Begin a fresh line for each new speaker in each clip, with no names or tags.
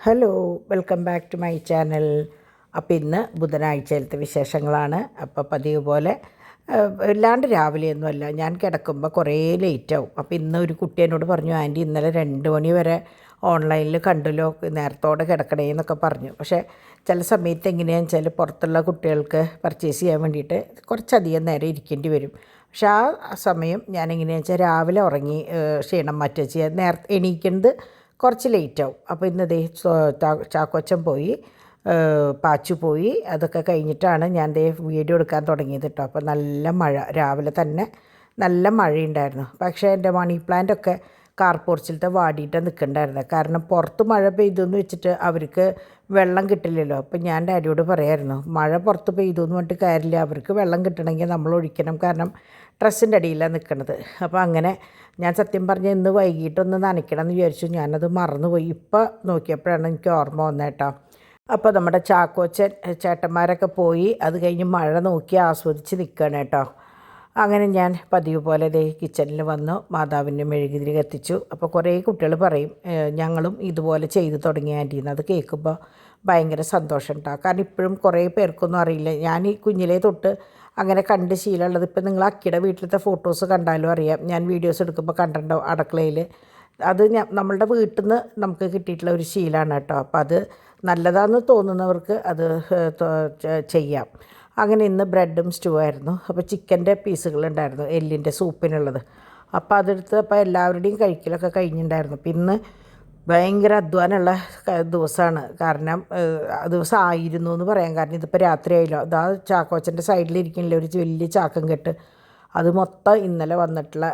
Hello, welcome back to my channel. അപ്പോൾ ഇന്ന് ബുധനാഴ്ചയിലത്തെ വിശേഷങ്ങളാണ്. അപ്പോൾ പതിവ് പോലെ അല്ലാണ്ട് രാവിലെയൊന്നുമല്ല, ഞാൻ കിടക്കുമ്പോൾ കുറേ ലേറ്റാവും. അപ്പോൾ ഇന്ന് ഒരു കുട്ടി എന്നോട് പറഞ്ഞു, ആൻറ്റി ഇന്നലെ 2 മണി വരെ ഓൺലൈനിൽ കണ്ടല്ലോ, നേരത്തോടെ കിടക്കണേ എന്നൊക്കെ പറഞ്ഞു. പക്ഷേ ചില സമയത്ത് എങ്ങനെയാണെന്ന് വെച്ചാൽ പുറത്തുള്ള കുട്ടികൾക്ക് പർച്ചേസ് ചെയ്യാൻ വേണ്ടിയിട്ട് കുറച്ചധികം നേരം ഇരിക്കേണ്ടി വരും. പക്ഷേ ആ സമയം ഞാൻ എങ്ങനെയാണെന്ന് വെച്ചാൽ രാവിലെ ഉറങ്ങി ക്ഷീണം മാറ്റുക ചെയ്യുക, നേരത്തെ എണീക്കുന്നത് കുറച്ച് ലേറ്റാവും. അപ്പോൾ ഇന്ന് ദേ ചാക്കോച്ചൻ പോയി, പാച്ചു പോയി. അതൊക്കെ കഴിഞ്ഞിട്ടാണ് ഞാൻ ദേ വീഡിയോ എടുക്കാൻ തുടങ്ങിയത് കേട്ടോ. അപ്പോൾ നല്ല മഴ, രാവിലെ തന്നെ നല്ല മഴയുണ്ടായിരുന്നു. പക്ഷേ എൻ്റെ മണി പ്ലാന്റൊക്കെ കാർ പോർച്ചിലത്തെ വാടിയിട്ട് നിൽക്കണ്ടായിരുന്നു. കാരണം പുറത്ത് മഴ പെയ്തെന്ന് വെച്ചിട്ട് അവർക്ക് വെള്ളം കിട്ടില്ലല്ലോ. അപ്പോൾ ഞാൻ ഡാഡിയോട് പറയായിരുന്നു, മഴ പുറത്ത് പെയ്തു എന്ന് പറഞ്ഞിട്ട് കാര്യമില്ല, അവർക്ക് വെള്ളം കിട്ടണമെങ്കിൽ നമ്മൾ ഒഴിക്കണം, കാരണം ഡ്രസ്സിൻ്റെ അടിയിലാണ് നിൽക്കുന്നത്. അപ്പോൾ അങ്ങനെ ഞാൻ സത്യം പറഞ്ഞ് ഇന്ന് വൈകിട്ടൊന്ന് നനയ്ക്കണം എന്ന് വിചാരിച്ചു. ഞാനത് മറന്നുപോയി. ഇപ്പോൾ നോക്കിയപ്പോഴാണ് എനിക്ക് ഓർമ്മ വന്നേട്ടോ. അപ്പോൾ നമ്മുടെ ചാക്കോച്ചൻ ചേട്ടന്മാരൊക്കെ പോയി, അത് കഴിഞ്ഞ് മഴ നോക്കി ആസ്വദിച്ച് നിൽക്കുകയാണ് കേട്ടോ. അങ്ങനെ ഞാൻ പതിവ് പോലെ ദേ കിച്ചണിൽ വന്നു, മാതാവിൻ്റെ മെഴുകുതിരി കത്തിച്ചു. അപ്പോൾ കുറേ കുട്ടികൾ പറയും, ഞങ്ങളും ഇതുപോലെ ചെയ്തു തുടങ്ങി ആൻറ്റീന്ന്. അത് കേൾക്കുമ്പോൾ ഭയങ്കര സന്തോഷം കേട്ടോ. കാരണം ഇപ്പോഴും കുറേ പേർക്കൊന്നും അറിയില്ല. ഞാൻ ഈ കുഞ്ഞിലേ തൊട്ട് അങ്ങനെ കണ്ട് ശീലമുള്ളത്. ഇപ്പം നിങ്ങൾ അക്കിയുടെ വീട്ടിലത്തെ ഫോട്ടോസ് കണ്ടാലും അറിയാം, ഞാൻ വീഡിയോസ് എടുക്കുമ്പോൾ കണ്ടിട്ടുണ്ടാവും അടുക്കളയിൽ. അത് നമ്മളുടെ വീട്ടിൽ നിന്ന് നമുക്ക് കിട്ടിയിട്ടുള്ള ഒരു ശീലമാണ് കേട്ടോ. അപ്പം അത് നല്ലതാണെന്ന് തോന്നുന്നവർക്ക് അത് ചെയ്യാം. അങ്ങനെ ഇന്ന് ബ്രെഡും സ്റ്റൂ ആയിരുന്നു. അപ്പോൾ ചിക്കൻ്റെ പീസുകളുണ്ടായിരുന്നു, എല്ലിൻ്റെ സൂപ്പിനുള്ളത്. അപ്പോൾ അതെടുത്ത് അപ്പോൾ എല്ലാവരുടെയും കഴിക്കലൊക്കെ കഴിഞ്ഞിട്ടുണ്ടായിരുന്നു. അപ്പം ഇന്ന് ഭയങ്കര അധ്വാനമുള്ള ദിവസമാണ്. കാരണം ദിവസം ആയിരുന്നു എന്ന് പറയാൻ കാരണം ഇതിപ്പോൾ രാത്രിയായില്ലോ. അതാ ചാക്കോച്ചൻ്റെ സൈഡിലിരിക്കുന്നില്ല ഒരു വലിയ ചാക്കം കെട്ട്, അത് മൊത്തം ഇന്നലെ വന്നിട്ടുള്ള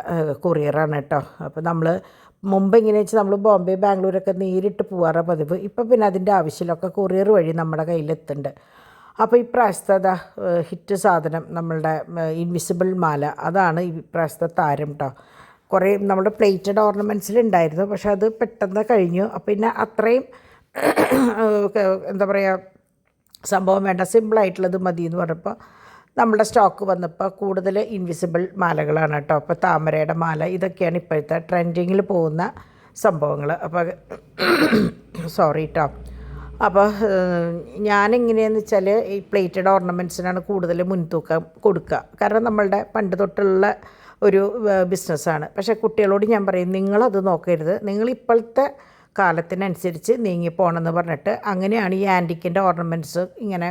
കൊറിയറാണ് കേട്ടോ. അപ്പോൾ നമ്മൾ മുമ്പ് എങ്ങനെയാണെന്ന് വെച്ചാൽ നമ്മൾ ബോംബെ ബാംഗ്ലൂരൊക്കെ നേരിട്ട് പോകാറ് പതിവ്. ഇപ്പം പിന്നെ അതിൻ്റെ ആവശ്യമില്ലൊക്കെ കൊറിയർ വഴി നമ്മുടെ കയ്യിലെത്തുന്നുണ്ട്. അപ്പോൾ ഈ പ്രാവശ്യത്തെ ഹിറ്റ് സാധനം നമ്മളുടെ ഇൻവിസിബിൾ മാല, അതാണ് ഈ പ്രാവശ്യത്തെ താരം കേട്ടോ. കുറേ നമ്മുടെ പ്ലേറ്റഡ് ഓർണമെൻറ്റ്സിലുണ്ടായിരുന്നു, പക്ഷെ അത് പെട്ടെന്ന് കഴിഞ്ഞു. പിന്നെ അത്രയും എന്താ പറയുക സംഭവം വേണ്ട, സിമ്പിളായിട്ടുള്ളത് മതി എന്ന് പറഞ്ഞപ്പോൾ നമ്മുടെ സ്റ്റോക്ക് വന്നപ്പോൾ കൂടുതൽ ഇൻവിസിബിൾ മാലകളാണ് കേട്ടോ. അപ്പോൾ താമരയുടെ മാല, ഇതൊക്കെയാണ് ഇപ്പോഴത്തെ ട്രെൻഡിങ്ങിൽ പോകുന്ന സംഭവങ്ങൾ. അപ്പോൾ സോറി കേട്ടോ. അപ്പോൾ ഞാനെങ്ങനെയാണെന്ന് വെച്ചാൽ ഈ പ്ലേറ്റഡ് ഓർണമെൻറ്റ്സിനാണ് കൂടുതൽ മുൻതൂക്കം കൊടുക്കുക. കാരണം നമ്മളുടെ പണ്ട് തൊട്ടുള്ള ഒരു ബിസിനസ്സാണ്. പക്ഷേ കുട്ടികളോട് ഞാൻ പറയും, നിങ്ങളത് നോക്കരുത്, നിങ്ങളിപ്പോഴത്തെ കാലത്തിനനുസരിച്ച് നീങ്ങിപ്പോണമെന്ന് പറഞ്ഞിട്ട് അങ്ങനെയാണ് ഈ ആൻറ്റിക്കിൻ്റെ ഓർണമെൻറ്റ്സ് ഇങ്ങനെ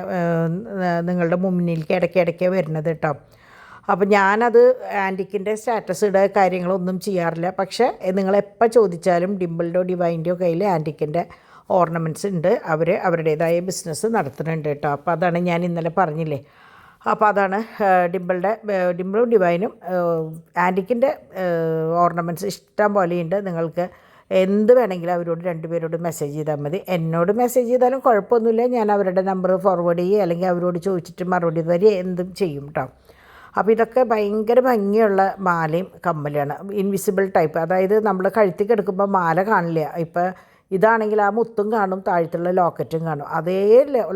നിങ്ങളുടെ മുന്നിലേക്ക് ഇടയ്ക്കിടയ്ക്ക് വരുന്നത് കേട്ടോ. അപ്പോൾ ഞാനത് ആൻറ്റിക്കിൻ്റെ സ്റ്റാറ്റസ് ഇടുക കാര്യങ്ങളൊന്നും ചെയ്യാറില്ല. പക്ഷേ നിങ്ങളെപ്പോൾ ചോദിച്ചാലും ഡിംപിളിൻ്റെയോ ഡിവൈൻ്റെയോ കയ്യിൽ ആൻറ്റിക്കിൻ്റെ ഓർണമെൻറ്റ്സ് ഉണ്ട്. അവർ അവരുടേതായ ബിസിനസ് നടത്തുന്നുണ്ട് കേട്ടോ. അപ്പോൾ അതാണ് ഞാൻ ഇന്നലെ പറഞ്ഞില്ലേ. അപ്പോൾ അതാണ് ഡിംപിളും ഡിവൈനും ആൻറ്റിക്കിൻ്റെ ഓർണമെൻറ്റ്സ് ഇഷ്ടം പോലെയുണ്ട്. നിങ്ങൾക്ക് എന്ത് വേണമെങ്കിലും അവരോട് 2 പേരോട് മെസ്സേജ് ചെയ്താൽ മതി. എന്നോട് മെസ്സേജ് ചെയ്താലും കുഴപ്പമൊന്നുമില്ല, ഞാൻ അവരുടെ നമ്പർ ഫോർവേഡ് ചെയ്യുക, അല്ലെങ്കിൽ അവരോട് ചോദിച്ചിട്ട് മറുപടി തരിക, എന്തും ചെയ്യും കേട്ടോ. അപ്പോൾ ഇതൊക്കെ ഭയങ്കര ഭംഗിയുള്ള മാലയും കമ്മലാണ്, ഇൻവിസിബിൾ ടൈപ്പ്. അതായത് നമ്മൾ കഴുത്തിൽ കിടക്കുമ്പോൾ മാല കാണില്ല. ഇപ്പോൾ ഇതാണെങ്കിൽ ആ മുത്തും കാണും, താഴത്തുള്ള ലോക്കറ്റും കാണും. അതേ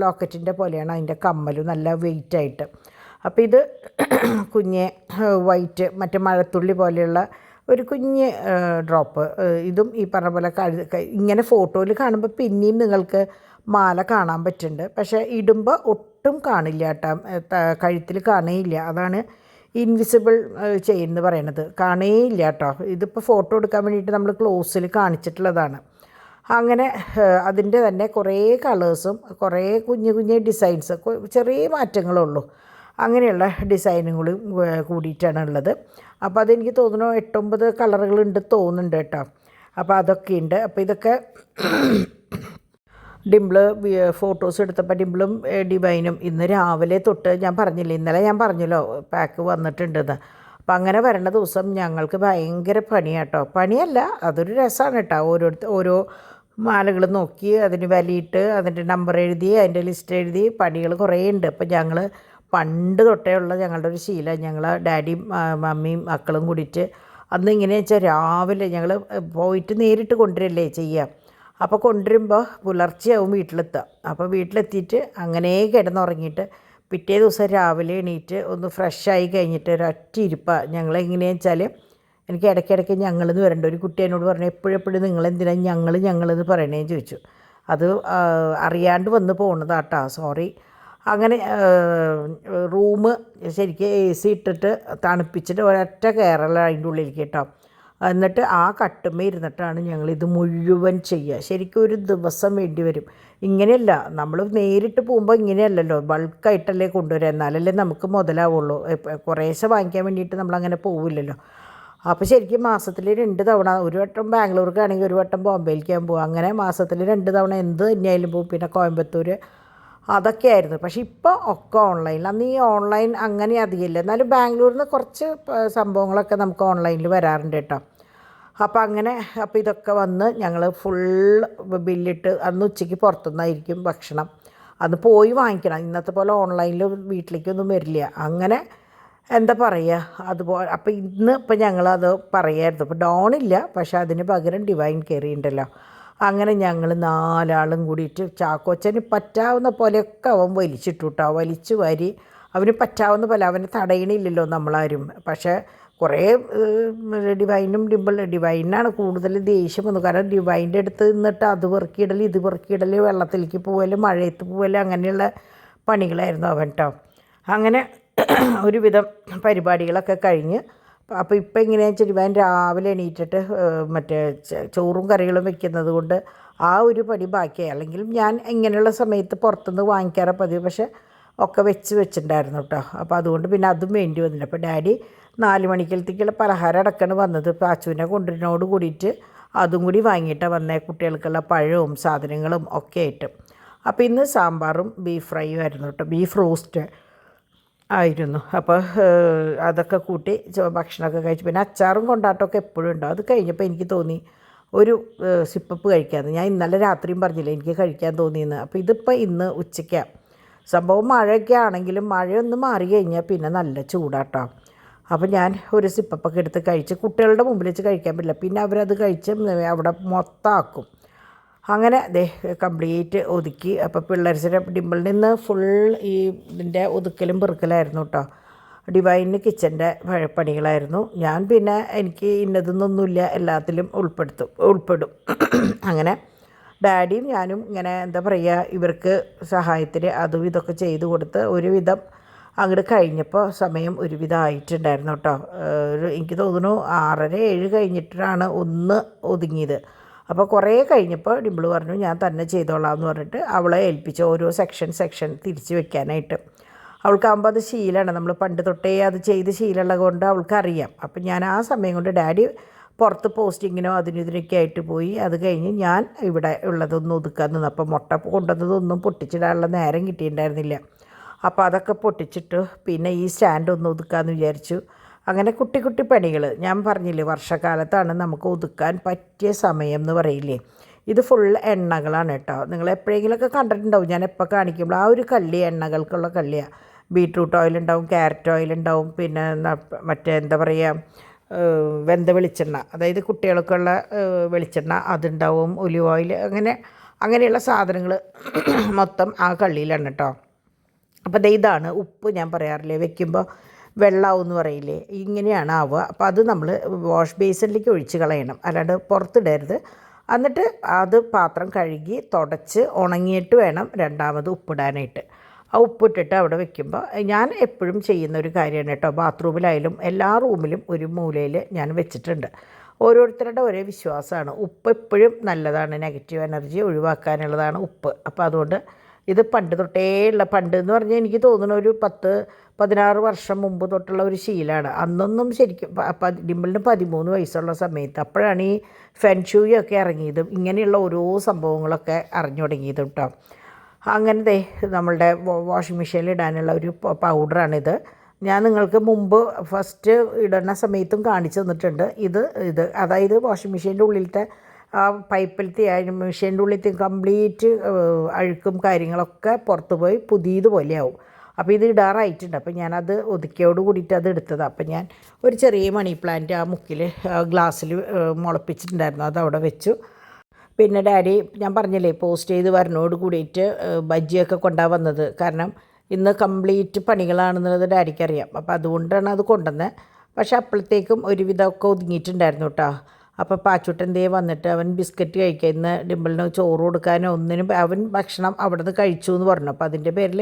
ലോക്കറ്റിൻ്റെ പോലെയാണ് അതിൻ്റെ കമ്മലും, നല്ല വെയിറ്റായിട്ട്. അപ്പോൾ ഇത് കുഞ്ഞ് വൈറ്റ് മറ്റേ മഴത്തുള്ളി പോലെയുള്ള ഒരു കുഞ്ഞ് ഡ്രോപ്പ്. ഇതും ഈ പറഞ്ഞ പോലെ ഇങ്ങനെ ഫോട്ടോയിൽ കാണുമ്പോൾ പിന്നെയും നിങ്ങൾക്ക് മാല കാണാൻ പറ്റുന്നുണ്ട്. പക്ഷേ ഇടുമ്പോൾ ഒട്ടും കാണില്ല കേട്ടോ, കഴുത്തിൽ കാണേയില്ല. അതാണ് ഇൻവിസിബിൾ ചെയിൻ എന്ന് പറയണത്, കാണേയില്ല കേട്ടോ. ഇതിപ്പോൾ ഫോട്ടോ എടുക്കാൻ വേണ്ടിയിട്ട് നമ്മൾ ക്ലോസിൽ കാണിച്ചിട്ടുള്ളതാണ്. അങ്ങനെ അതിൻ്റെ തന്നെ കുറേ കളേഴ്സും കുറേ കുഞ്ഞു കുഞ്ഞു ഡിസൈൻസ്, ചെറിയ മാറ്റങ്ങളുള്ളൂ, അങ്ങനെയുള്ള ഡിസൈനുകളും കൂടിയിട്ടാണ് ഉള്ളത്. അപ്പോൾ അതെനിക്ക് തോന്നുന്നു 8-9 കളറുകളുണ്ട് തോന്നുന്നുണ്ട് കേട്ടോ. അപ്പോൾ അതൊക്കെയുണ്ട്. അപ്പോൾ ഇതൊക്കെ ഡിംപിള് ഫോട്ടോസ് എടുത്തപ്പോൾ ഡിംപിളും ഡിവൈനും ഇന്ന് രാവിലെ തൊട്ട് ഞാൻ പറഞ്ഞില്ലേ, ഇന്നലെ ഞാൻ പറഞ്ഞല്ലോ പാക്ക് വന്നിട്ടുണ്ടെന്ന്. അപ്പം അങ്ങനെ വരേണ്ട ദിവസം ഞങ്ങൾക്ക് ഭയങ്കര പണിയാണ് കേട്ടോ. പണിയല്ല, അതൊരു രസമാണ് കേട്ടോ. ഓരോ മാലകൾ നോക്കി അതിന് വിലയിട്ട് അതിൻ്റെ നമ്പർ എഴുതി അതിൻ്റെ ലിസ്റ്റ് എഴുതി പണികൾ കുറേ ഉണ്ട്. അപ്പം ഞങ്ങൾ പണ്ട് തൊട്ടേ ഉള്ള ഞങ്ങളുടെ ഒരു ശീലം, ഞങ്ങൾ ഡാഡിയും മമ്മിയും മക്കളും കൂടിയിട്ട് അന്ന് ഇങ്ങനെയാണെന്ന് വെച്ചാൽ രാവിലെ ഞങ്ങൾ പോയിട്ട് നേരിട്ട് കൊണ്ടുവരല്ലേ ചെയ്യുക. അപ്പോൾ കൊണ്ടുവരുമ്പോൾ പുലർച്ചെയാവും വീട്ടിലെത്തുക. അപ്പോൾ വീട്ടിലെത്തിയിട്ട് അങ്ങനെ കിടന്നുറങ്ങിയിട്ട് പിറ്റേ ദിവസം രാവിലെ എണീറ്റ് ഒന്ന് ഫ്രഷായി കഴിഞ്ഞിട്ട് ഒരൊറ്റ ഇരിപ്പാണ്. ഞങ്ങളെങ്ങനെയാണെന്ന് വെച്ചാൽ എനിക്ക് ഇടയ്ക്കിടയ്ക്ക് ഞങ്ങളെന്ന് വരേണ്ട ഒരു കുട്ടി എന്നോട് പറഞ്ഞു, എപ്പോഴെപ്പോഴും നിങ്ങളെന്തിനാണ് ഞങ്ങളെന്ന് പറയണേന്ന് ചോദിച്ചു. അത് അറിയാണ്ട് വന്ന് പോണതാട്ടോ, സോറി. അങ്ങനെ റൂം ശരിക്കും AC ഇട്ടിട്ട് തണുപ്പിച്ചിട്ട് ഒരൊറ്റ കയറല അതിൻ്റെ ഉള്ളിലേക്ക് കേട്ടോ. എന്നിട്ട് ആ കട്ടുമ്മ ഇരുന്നിട്ടാണ് ഞങ്ങളിത് മുഴുവൻ ചെയ്യുക. ശരിക്കും ഒരു ദിവസം വേണ്ടി വരും. ഇങ്ങനെയല്ല, നമ്മൾ നേരിട്ട് പോകുമ്പോൾ ഇങ്ങനെയല്ലല്ലോ, ബൾക്കായിട്ടല്ലേ കൊണ്ടുവരിക, എന്നാലല്ലേ നമുക്ക് മുതലാവുള്ളൂ. കുറേശ്ശെ വാങ്ങിക്കാൻ വേണ്ടിയിട്ട് നമ്മളങ്ങനെ പോവില്ലല്ലോ. അപ്പോൾ ശരിക്കും മാസത്തിൽ 2 തവണ, ഒരു വട്ടം ബാംഗ്ലൂർക്കാണെങ്കിൽ ഒരു വട്ടം ബോംബെയിലേക്കാകും പോകും. അങ്ങനെ മാസത്തിൽ 2 തവണ എന്ത് തന്നെയായാലും പോകും. പിന്നെ കോയമ്പത്തൂർ, അതൊക്കെയായിരുന്നു. പക്ഷേ ഇപ്പോൾ ഒക്കെ ഓൺലൈനിൽ. അന്ന് ഈ ഓൺലൈൻ അങ്ങനെ അധികമില്ല, എന്നാലും ബാംഗ്ലൂരിൽ നിന്ന് കുറച്ച് സംഭവങ്ങളൊക്കെ നമുക്ക് ഓൺലൈനിൽ വരാറുണ്ട് കേട്ടോ. അപ്പോൾ ഇതൊക്കെ വന്ന് ഞങ്ങൾ ഫുൾ ബില്ലിട്ട്, അന്ന് ഉച്ചയ്ക്ക് പുറത്തുനിന്നായിരിക്കും ഭക്ഷണം. അന്ന് പോയി വാങ്ങിക്കണം, ഇന്നത്തെ പോലെ ഓൺലൈനിൽ വീട്ടിലേക്കൊന്നും വരില്ല. അങ്ങനെ എന്താ പറയുക, അതുപോലെ. അപ്പോൾ ഇപ്പം ഞങ്ങളത് പറയായിരുന്നു. ഇപ്പോൾ ഡോണില്ല, പക്ഷേ അതിന് പകരം ഡിവൈൻ കയറിയിട്ടുണ്ടല്ലോ. അങ്ങനെ ഞങ്ങൾ 4 ആളും കൂടിയിട്ട് ചാക്കോച്ചന് പറ്റാവുന്ന പോലെയൊക്കെ അവൻ വലിച്ചിട്ടു കേട്ടോ. വലിച്ചു വാരി അവന് പറ്റാവുന്ന പോലെ, അവനെ തടയണില്ലല്ലോ നമ്മളാരും. പക്ഷേ കുറേ ഡിവൈനാണ് കൂടുതൽ ദേഷ്യം വന്നു. കാരണം ഡിവൈൻ്റെ അടുത്ത് നിന്നിട്ട് അത് പെറുക്കിയിടൽ, ഇത് പെറുക്കിയിടൽ, വെള്ളത്തിലേക്ക് പോവൽ, മഴയത്ത് പോവൽ, അങ്ങനെയുള്ള പണികളായിരുന്നു അവൻ കേട്ടോ. അങ്ങനെ ഒരുവിധം പരിപാടികളൊക്കെ കഴിഞ്ഞ്. അപ്പോൾ ഇപ്പം എങ്ങനെയാണെന്ന് വെച്ചാൽ ഡിവൈൻ രാവിലെ എണീറ്റിട്ട് മറ്റേ ചോറും കറികളും വെക്കുന്നത് കൊണ്ട് ആ ഒരു പണി ബാക്കിയായി. അല്ലെങ്കിൽ ഞാൻ ഇങ്ങനെയുള്ള സമയത്ത് പുറത്തുനിന്ന് വാങ്ങിക്കാറ് പതിവ്, പക്ഷേ ഒക്കെ വെച്ചിട്ടുണ്ടായിരുന്നു കേട്ടോ. അപ്പോൾ അതുകൊണ്ട് പിന്നെ അതും വേണ്ടി വന്നില്ല. അപ്പോൾ ഡാഡി 4 മണിക്കലത്തേക്കുള്ള പലഹാരം അടക്കാണ് വന്നത്. പാച്ചുവിനെ കൊണ്ടുവരുന്നതോട് കൂടിയിട്ട് അതും കൂടി വാങ്ങിയിട്ടാണ് വന്നേ, കുട്ടികൾക്കുള്ള പഴവും സാധനങ്ങളും ഒക്കെ ആയിട്ട്. അപ്പോൾ ഇന്ന് സാമ്പാറും ബീഫ് ഫ്രൈയും ആയിരുന്നു കേട്ടോ, ബീഫ് റോസ്റ്റ് ആയിരുന്നു. അപ്പോൾ അതൊക്കെ കൂട്ടി ഭക്ഷണമൊക്കെ കഴിച്ചു. പിന്നെ അച്ചാറും കൊണ്ടാട്ടമൊക്കെ എപ്പോഴും ഉണ്ടാവും. അത് കഴിഞ്ഞപ്പോൾ എനിക്ക് തോന്നി ഒരു സിപ്പപ്പ് കഴിക്കാമെന്ന്. ഞാൻ ഇന്നലെ രാത്രിയും പറഞ്ഞില്ലേ എനിക്ക് കഴിക്കാൻ തോന്നിയെന്ന്. അപ്പോൾ ഇതിപ്പോൾ ഇന്ന് ഉച്ചയ്ക്കാണ് സംഭവം. മഴയൊക്കെ ആണെങ്കിലും മഴയൊന്ന് മാറി കഴിഞ്ഞാൽ പിന്നെ നല്ല ചൂടാട്ടോ. അപ്പോൾ ഞാൻ ഒരു സിപ്പപ്പൊക്കെ എടുത്ത് കഴിച്ച്, കുട്ടികളുടെ മുമ്പിൽ വെച്ച് കഴിക്കാൻ പറ്റില്ല, പിന്നെ അവരത് കഴിച്ച് അവിടെ മൊത്തമാക്കും. അങ്ങനെ കംപ്ലീറ്റ് ഒതുക്കി. അപ്പോൾ പിള്ളേർസിൻ്റെ ഡിമ്പിളിൽ നിന്ന് ഫുൾ ഈ ഇതിൻ്റെ ഒതുക്കലും പെറുക്കലായിരുന്നു കേട്ടോ. ഡിവൈന് കിച്ചൻ്റെ പണികളായിരുന്നു. ഞാൻ പിന്നെ എനിക്ക് ഇന്നതെന്നൊന്നുമില്ല, എല്ലാത്തിലും ഉൾപ്പെടും. അങ്ങനെ ഡാഡിയും ഞാനും ഇങ്ങനെ എന്താ പറയുക, ഇവർക്ക് സഹായത്തിന് അതും ഇതൊക്കെ ചെയ്ത് കൊടുത്ത് ഒരുവിധം അങ്ങോട്ട് കഴിഞ്ഞപ്പോൾ സമയം ഒരുവിധം ആയിട്ടുണ്ടായിരുന്നു കേട്ടോ. എനിക്ക് തോന്നുന്നു 6:30-7 കഴിഞ്ഞിട്ടാണ് ഒന്ന് ഒതുങ്ങിയത്. അപ്പോൾ കുറേ കഴിഞ്ഞപ്പോൾ ഡിമ്പിൾ പറഞ്ഞു ഞാൻ തന്നെ ചെയ്തോളാം എന്ന് പറഞ്ഞിട്ട് അവളെ ഏൽപ്പിച്ച് ഓരോ സെക്ഷൻ തിരിച്ച് വെക്കാനായിട്ട്. അവൾക്കാകുമ്പോൾ അത് ശീലമാണ്, നമ്മൾ പണ്ട് തൊട്ടേ അത് ചെയ്ത് ശീലമുള്ളത് കൊണ്ട് അവൾക്കറിയാം. അപ്പം ഞാൻ ആ സമയം കൊണ്ട് ഡാഡി പുറത്ത് പോസ്റ്റിങ്ങിനോ ഇതിനൊക്കെ ആയിട്ട് പോയി. അത് കഴിഞ്ഞ് ഞാൻ ഇവിടെ ഉള്ളതൊന്നും ഒതുക്കാൻ നിന്നു. അപ്പോൾ മുട്ട കൊണ്ടുവന്നതൊന്നും പൊട്ടിച്ചിടാനുള്ള നേരം കിട്ടിയിട്ടുണ്ടായിരുന്നില്ല. അപ്പോൾ അതൊക്കെ പൊട്ടിച്ചിട്ട് പിന്നെ ഈ സ്റ്റാൻഡ് ഒന്ന് ഒതുക്കാമെന്ന് വിചാരിച്ചു. അങ്ങനെ കുട്ടി പണികൾ. ഞാൻ പറഞ്ഞില്ലേ, വർഷക്കാലത്താണ് നമുക്ക് ഒതുക്കാൻ പറ്റിയ സമയം എന്ന് പറയില്ലേ. ഇത് ഫുൾ എണ്ണകളാണ് കേട്ടോ. നിങ്ങൾ എപ്പോഴെങ്കിലുമൊക്കെ കണ്ടിട്ടുണ്ടാവും, ഞാൻ എപ്പോൾ കാണിക്കുമ്പോൾ ആ ഒരു കള്ളി എണ്ണകൾക്കുള്ള കള്ളിയാണ്. ബീട്രൂട്ട് ഓയിലുണ്ടാവും, ക്യാരറ്റ് ഓയിലുണ്ടാവും, പിന്നെ മറ്റേ എന്താ പറയുക, വെന്ത വെളിച്ചെണ്ണ, അതായത് കുട്ടികൾക്കുള്ള വെളിച്ചെണ്ണ അതുണ്ടാവും, ഒലിവ് ഓയിൽ, അങ്ങനെയുള്ള സാധനങ്ങൾ മൊത്തം ആ കള്ളിയിലാണ് കേട്ടോ. അപ്പോൾ ഇതാണ് ഉപ്പ്. ഞാൻ പറയാറില്ലേ, വെക്കുമ്പോൾ വെള്ളമാവും എന്ന് പറയില്ലേ, ഇങ്ങനെയാണ് ആവുക. അപ്പോൾ അത് നമ്മൾ വാഷ് ബേസിനിലേക്ക് ഒഴിച്ച് കളയണം, അല്ലാണ്ട് പുറത്തിടരുത്. എന്നിട്ട് അത് പാത്രം കഴുകി തുടച്ച് ഉണങ്ങിയിട്ട് വേണം രണ്ടാമത് ഉപ്പിടാനായിട്ട്. ആ ഉപ്പിട്ടിട്ട് അവിടെ വെക്കുമ്പോൾ ഞാൻ എപ്പോഴും ചെയ്യുന്ന ഒരു കാര്യമാണ് കേട്ടോ. ബാത്റൂമിലായാലും എല്ലാ റൂമിലും ഒരു മൂലയിൽ ഞാൻ വെച്ചിട്ടുണ്ട്. ഓരോരുത്തരുടെ ഒരേ വിശ്വാസമാണ്. ഉപ്പ് എപ്പോഴും നല്ലതാണ്, നെഗറ്റീവ് എനർജി ഒഴിവാക്കാനുള്ളതാണ് ഉപ്പ്. അപ്പോൾ അതുകൊണ്ട് ഇത് പണ്ട് തൊട്ടേയുള്ള, പണ്ട് എന്ന് പറഞ്ഞാൽ എനിക്ക് തോന്നുന്നു ഒരു 10-16 വർഷം മുമ്പ് തൊട്ടുള്ള ഒരു ശീലമാണ്. അന്നൊന്നും ശരിക്കും ഡിമ്പിളിന് 13 വയസ്സുള്ള സമയത്ത് അപ്പോഴാണ് ഈ ഫെൻഷൂയൊക്കെ ഇറങ്ങിയതും ഇങ്ങനെയുള്ള ഓരോ സംഭവങ്ങളൊക്കെ അറിഞ്ഞു തുടങ്ങിയതും കേട്ടോ. അങ്ങനെ നമ്മളുടെ വാഷിംഗ് മെഷീനിൽ ഇടാനുള്ള ഒരു പൗഡറാണിത്. ഞാൻ നിങ്ങൾക്ക് മുമ്പ് ഫസ്റ്റ് ഇടുന്ന സമയത്തും കാണിച്ചു തന്നിട്ടുണ്ട്. ഇത് അതായത് വാഷിംഗ് മെഷീൻ്റെ ഉള്ളിലത്തെ ആ പൈപ്പിലത്തെ മെഷീൻ്റെ ഉള്ളിലത്തെ കംപ്ലീറ്റ് അഴുക്കും കാര്യങ്ങളൊക്കെ പുറത്ത് പോയി പുതിയതുപോലെയാവും. അപ്പോൾ ഇത് ഇടാറായിട്ടുണ്ട്. അപ്പോൾ ഞാനത് ഒതുക്കിയോട് കൂടിയിട്ട് അത് എടുത്തതാണ്. അപ്പോൾ ഞാൻ ഒരു ചെറിയ മണി പ്ലാന്റ് ആ മുക്കിൽ ഗ്ലാസ്സിൽ മുളപ്പിച്ചിട്ടുണ്ടായിരുന്നു, അത് അവിടെ വെച്ചു. പിന്നെ ഡാഡി ഞാൻ പറഞ്ഞില്ലേ പോസ്റ്റ് ചെയ്ത് വരണോട് കൂടിയിട്ട് ബജ്ജിയൊക്കെ കൊണ്ടുപോകാൻ വന്നത്. കാരണം ഇന്ന് കംപ്ലീറ്റ് പണികളാണെന്നുള്ളത് ഡാഡിക്കറിയാം. അപ്പോൾ അതുകൊണ്ടാണ് അത് കൊണ്ടുവന്നത്. പക്ഷേ അപ്പോഴത്തേക്കും ഒരുവിധമൊക്കെ ഒതുങ്ങിയിട്ടുണ്ടായിരുന്നു കേട്ടോ. അപ്പോൾ പാച്ചൂട്ടൻ ദേ വന്നിട്ട് അവൻ ബിസ്ക്കറ്റ് കഴിക്കുന്ന ഡിമ്പിളിന് ചോറ് കൊടുക്കാനോ ഒന്നിനും അവൻ ഭക്ഷണം അവിടെ നിന്ന് കഴിച്ചു എന്ന് പറഞ്ഞു. അപ്പോൾ അതിൻ്റെ പേരിൽ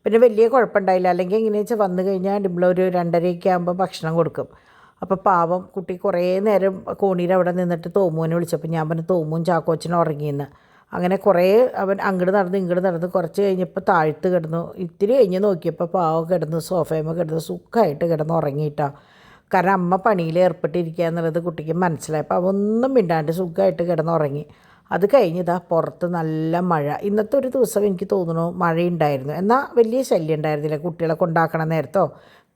പിന്നെ വലിയ കുഴപ്പമുണ്ടായില്ല. അല്ലെങ്കിൽ എങ്ങനെയാ വെച്ചാൽ വന്നു കഴിഞ്ഞാൽ ഡിമ്പിൾ ഒരു 2:30 ആകുമ്പോൾ ഭക്ഷണം കൊടുക്കും. അപ്പോൾ പാവം കുട്ടി കുറേ നേരം കോണിയിൽ അവിടെ നിന്നിട്ട് തോമുവിനെ വിളിച്ചപ്പോൾ ഞാൻ പറഞ്ഞു തോമുവും ചാക്കോച്ചനും ഉറങ്ങിയെന്ന്. അങ്ങനെ കുറേ അവൻ അങ്ങോട്ട് നടന്ന് കുറച്ച് കഴിഞ്ഞപ്പോൾ താഴ്ത്ത് കിടന്നു. ഇത്തിരി കഴിഞ്ഞ് നോക്കിയപ്പോൾ പാവം കിടന്ന് സോഫയുമ്പോൾ കിടന്ന് സുഖമായിട്ട് കിടന്ന് ഉറങ്ങിയിട്ടാണ്. കാരണം അമ്മ പണിയിൽ ഏർപ്പെട്ടിരിക്കുക എന്നുള്ളത് കുട്ടിക്ക് മനസ്സിലായി. അപ്പോൾ അവൊന്നും മിണ്ടാണ്ട് സുഖമായിട്ട് കിടന്നുറങ്ങി. അത് കഴിഞ്ഞിതാ പുറത്ത് നല്ല മഴ. ഇന്നത്തെ ഒരു ദിവസം എനിക്ക് തോന്നുന്നു മഴയുണ്ടായിരുന്നു, എന്നാൽ വലിയ ശല്യം ഉണ്ടായിരുന്നില്ല. കുട്ടികളെ കൊണ്ടാക്കണ നേരത്തോ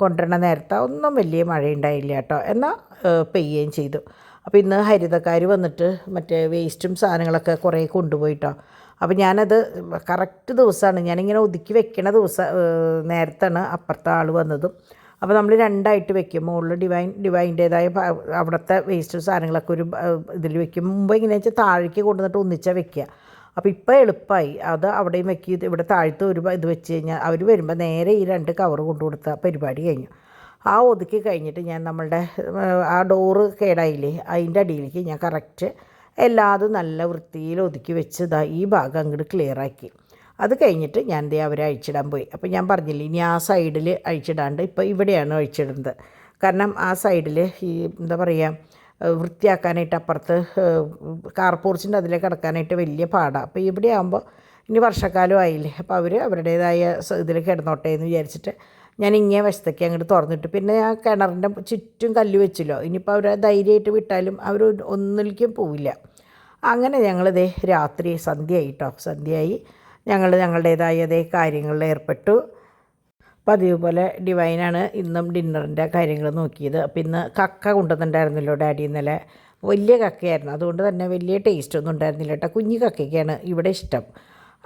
കൊണ്ടുവരണ നേരത്തോ ഒന്നും വലിയ മഴയുണ്ടായില്ല കേട്ടോ. എന്നാൽ പെയ്യുകയും ചെയ്തു. അപ്പോൾ ഇന്ന് ഹരിതക്കാർ വന്നിട്ട് മറ്റേ വേസ്റ്റും സാധനങ്ങളൊക്കെ കുറേ കൊണ്ടുപോയിട്ടോ. അപ്പോൾ ഞാനത് കറക്റ്റ് ദിവസമാണ് ഞാനിങ്ങനെ ഒതുക്കി വെക്കണ ദിവസം നേരത്താണ് അപ്പുറത്തെ ആൾ വന്നതും. അപ്പോൾ നമ്മൾ രണ്ടായിട്ട് വെക്കും. മുകളിൽ ഡിവൈൻ്റേതായ അവിടുത്തെ വേസ്റ്റ് സാധനങ്ങളൊക്കെ ഒരു ഇതിൽ വെക്കും. മുമ്പ് ഇങ്ങനെ വെച്ചാൽ താഴേക്ക് കൊണ്ടുവന്നിട്ട് ഒന്നിച്ചാൽ വെക്കുക. അപ്പോൾ ഇപ്പോൾ എളുപ്പമായി. അത് അവിടെയും വെക്കി ഇവിടെ താഴത്ത് ഒരു ഇത് വെച്ച് കഴിഞ്ഞാൽ അവർ വരുമ്പോൾ നേരെ ഈ 2 കവർ കൊണ്ടു കൊടുത്ത പരിപാടി കഴിഞ്ഞു. ആ ഒതുക്കി കഴിഞ്ഞിട്ട് ഞാൻ നമ്മളുടെ ആ ഡോറ് കേടായില്ലേ അതിൻ്റെ അടിയിലേക്ക് ഞാൻ കറക്റ്റ് എല്ലാതും നല്ല വൃത്തിയിൽ ഒതുക്കി വെച്ച് ഈ ഭാഗം അങ്ങോട്ട് ക്ലിയറാക്കി. അത് കഴിഞ്ഞിട്ട് ഞാൻ അവരെ അഴിച്ചിടാൻ പോയി. അപ്പോൾ ഞാൻ പറഞ്ഞില്ലേ ഇനി ആ സൈഡിൽ അഴിച്ചിടാണ്ട് ഇപ്പോൾ ഇവിടെയാണ് അഴിച്ചിടുന്നത്. കാരണം ആ സൈഡിൽ ഈ എന്താ പറയുക വൃത്തിയാക്കാനായിട്ട് അപ്പുറത്ത് കാർ പോർച്ചിൻ്റെ അതിലേക്ക് കിടക്കാനായിട്ട് വലിയ പാടാണ്. അപ്പോൾ ഇവിടെ ആകുമ്പോൾ ഇനി വർഷക്കാലം ആയില്ലേ, അപ്പോൾ അവർ അവരുടേതായ ഇതിൽ കിടന്നോട്ടെ എന്ന് വിചാരിച്ചിട്ട് ഞാൻ ഇങ്ങനെ വശത്തേക്ക് അങ്ങോട്ട് തുറന്നിട്ട് പിന്നെ ആ കിണറിൻ്റെ ചുറ്റും കല്ല് വെച്ചല്ലോ. ഇനിയിപ്പോൾ അവർ ധൈര്യമായിട്ട് വിട്ടാലും അവർ ഒന്നിലേക്കും പോവില്ല. അങ്ങനെ ഞങ്ങളിതേ രാത്രി സന്ധ്യയായി ഞങ്ങളുടേതായ കാര്യങ്ങളിൽ ഏർപ്പെട്ടു. പതിവ് പോലെ ഡിവൈനാണ് ഇന്നും ഡിന്നറിൻ്റെ കാര്യങ്ങൾ നോക്കിയത്. അപ്പോൾ ഇന്ന് കക്ക കൊണ്ടുവന്നിട്ടുണ്ടായിരുന്നല്ലോ ഡാഡി ഇന്നലെ. വലിയ കക്കയായിരുന്നു, അതുകൊണ്ട് തന്നെ വലിയ ടേസ്റ്റൊന്നും ഉണ്ടായിരുന്നില്ല കേട്ടോ. കുഞ്ഞു കക്കയ്ക്കാണ് ഇവിടെ ഇഷ്ടം.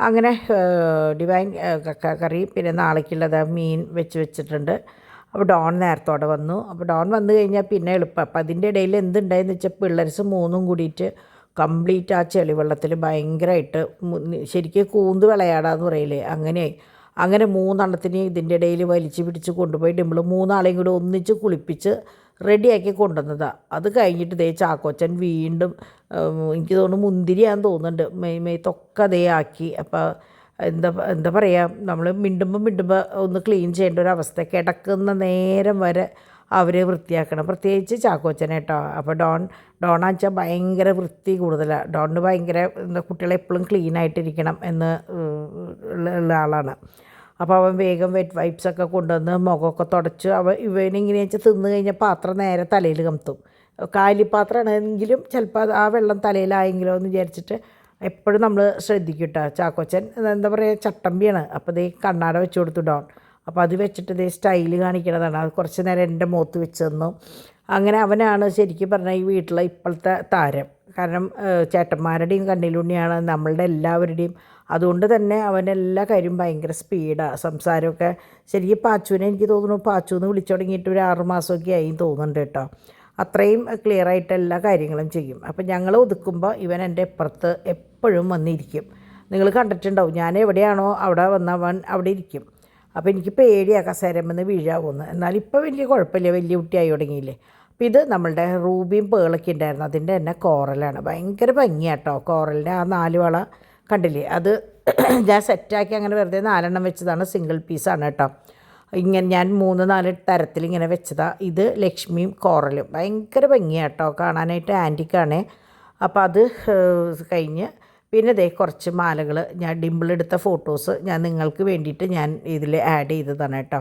അങ്ങനെ ഡിവൈൻ കക്ക കറി, പിന്നെ നാളേക്കുള്ളത് മീൻ വെച്ചിട്ടുണ്ട്. അപ്പോൾ ഡോൺ നേരത്തോടെ വന്നു. അപ്പോൾ ഡോൺ വന്നു കഴിഞ്ഞാൽ പിന്നെ എളുപ്പം. അപ്പോൾ അതിൻ്റെ ഇടയിൽ എന്തുണ്ടായെന്ന് വെച്ചാൽ പിള്ളേർസ് 3 കൂടിയിട്ട് കംപ്ലീറ്റ് ആ ചെളിവെള്ളത്തിൽ ഭയങ്കരമായിട്ട് ശരിക്കും കൂന്ത് വിളയാടാന്ന് പറയില്ലേ, അങ്ങനെ 3 ഇതിൻ്റെ ഇടയിൽ വലിച്ചു പിടിച്ച് കൊണ്ടുപോയി ഡിമ്പിൾ 3 കൂടി ഒന്നിച്ച് കുളിപ്പിച്ച് റെഡിയാക്കി കൊണ്ടുവന്നതാണ്. അത് കഴിഞ്ഞിട്ട് ചാക്കോച്ചൻ വീണ്ടും എനിക്ക് തോന്നുന്നു മുന്തിരിയാന്ന് തോന്നുന്നുണ്ട് മെയ്ത്തൊക്കെ ആക്കി. അപ്പോൾ എന്താ പറയുക, നമ്മൾ മിണ്ടുമ്പോൾ ഒന്ന് ക്ലീൻ ചെയ്യേണ്ട ഒരു അവസ്ഥ. കിടക്കുന്ന നേരം വരെ അവർ വൃത്തിയാക്കണം, പ്രത്യേകിച്ച് ചാക്കോച്ചനെ കേട്ടോ. അപ്പോൾ ഡോണാച്ചാൽ ഭയങ്കര വൃത്തി കൂടുതലാണ്. ഡോണിന് ഭയങ്കര കുട്ടികളെ എപ്പോഴും ക്ലീൻ ആയിട്ടിരിക്കണം എന്ന് ഉള്ള ആളാണ്. അപ്പോൾ അവൻ വേഗം വെറ്റ് വൈപ്സൊക്കെ കൊണ്ടുവന്ന് മുഖമൊക്കെ തുടച്ച് ഇവനിങ്ങനെ വെച്ചാൽ തിന്നു കഴിഞ്ഞാൽ പാത്രം നേരെ തലയിൽ കമത്തും. കാലിപ്പാത്രമാണെങ്കിലും ചിലപ്പോൾ ആ വെള്ളം തലയിലായെങ്കിലോ എന്ന് വിചാരിച്ചിട്ട് എപ്പോഴും നമ്മൾ ശ്രദ്ധിക്കും കേട്ടോ. ചാക്കോച്ചൻ എന്താ പറയുക ചട്ടമ്പിയാണ്. അപ്പോൾ കണ്ണാട വെച്ച് കൊടുത്തു ഡോൺ. അപ്പോൾ അത് വെച്ചിട്ട് സ്റ്റൈല് കാണിക്കണതാണ്. അത് കുറച്ച് നേരം എൻ്റെ മുഖത്ത് വെച്ച് തന്നു. അങ്ങനെ അവനാണ് ശരിക്കും പറഞ്ഞാൽ ഈ വീട്ടിലെ ഇപ്പോഴത്തെ താരം. കാരണം ചേട്ടന്മാരുടെയും കണ്ണിലുണ്ണിയാണ് നമ്മളുടെ എല്ലാവരുടെയും. അതുകൊണ്ട് തന്നെ അവനെല്ലാ കാര്യവും ഭയങ്കര സ്പീഡാണ്. സംസാരമൊക്കെ ശരിക്കും പാച്ചുവിനെ എനിക്ക് തോന്നുന്നു പാച്ചുവെന്ന് വിളിച്ചു തുടങ്ങിയിട്ട് ഒരു 6 മാസമൊക്കെ ആയി തോന്നുന്നുണ്ട് കേട്ടോ. അത്രയും ക്ലിയറായിട്ട് എല്ലാ കാര്യങ്ങളും ചെയ്യും. അപ്പം ഞങ്ങൾ ഒതുക്കുമ്പോൾ ഇവൻ എൻ്റെ ഇപ്പുറത്ത് എപ്പോഴും വന്നിരിക്കും. നിങ്ങൾ കണ്ടിട്ടുണ്ടാവും, ഞാൻ എവിടെയാണോ അവിടെ വന്നവൻ അവിടെ ഇരിക്കും. അപ്പോൾ എനിക്ക് പേടിയാണ് കസേരമെന്ന് വീഴാവുമെന്ന്. എന്നാൽ ഇപ്പോൾ വലിയ കുഴപ്പമില്ല, വലിയ കുട്ടിയായി തുടങ്ങിയില്ലേ. അപ്പോൾ ഇത് നമ്മളുടെ റൂബിയും പേളൊക്കെ ഉണ്ടായിരുന്നു, അതിൻ്റെ തന്നെ കോറലാണ്. ഭയങ്കര ഭംഗിയാട്ടോ കോറലിൻ്റെ ആ 4 വള കണ്ടില്ലേ. അത് ഞാൻ സെറ്റാക്കി അങ്ങനെ വെറുതെ 4 വെച്ചതാണ്, സിംഗിൾ പീസാണ് കേട്ടോ. ഇങ്ങനെ ഞാൻ 3-4 തരത്തിൽ ഇങ്ങനെ വെച്ചതാണ്. ഇത് ലക്ഷ്മിയും കോറലും ഭയങ്കര ഭംഗിയാട്ടോ കാണാനായിട്ട്, ആൻറ്റിക്കാണേ. അപ്പോൾ അത് കഴിഞ്ഞ് പിന്നെ കുറച്ച് മാലകൾ ഞാൻ ഡിമ്പിളെടുത്ത ഫോട്ടോസ് ഞാൻ നിങ്ങൾക്ക് വേണ്ടിയിട്ട് ഞാൻ ഇതിൽ ആഡ് ചെയ്തതാണ് കേട്ടോ.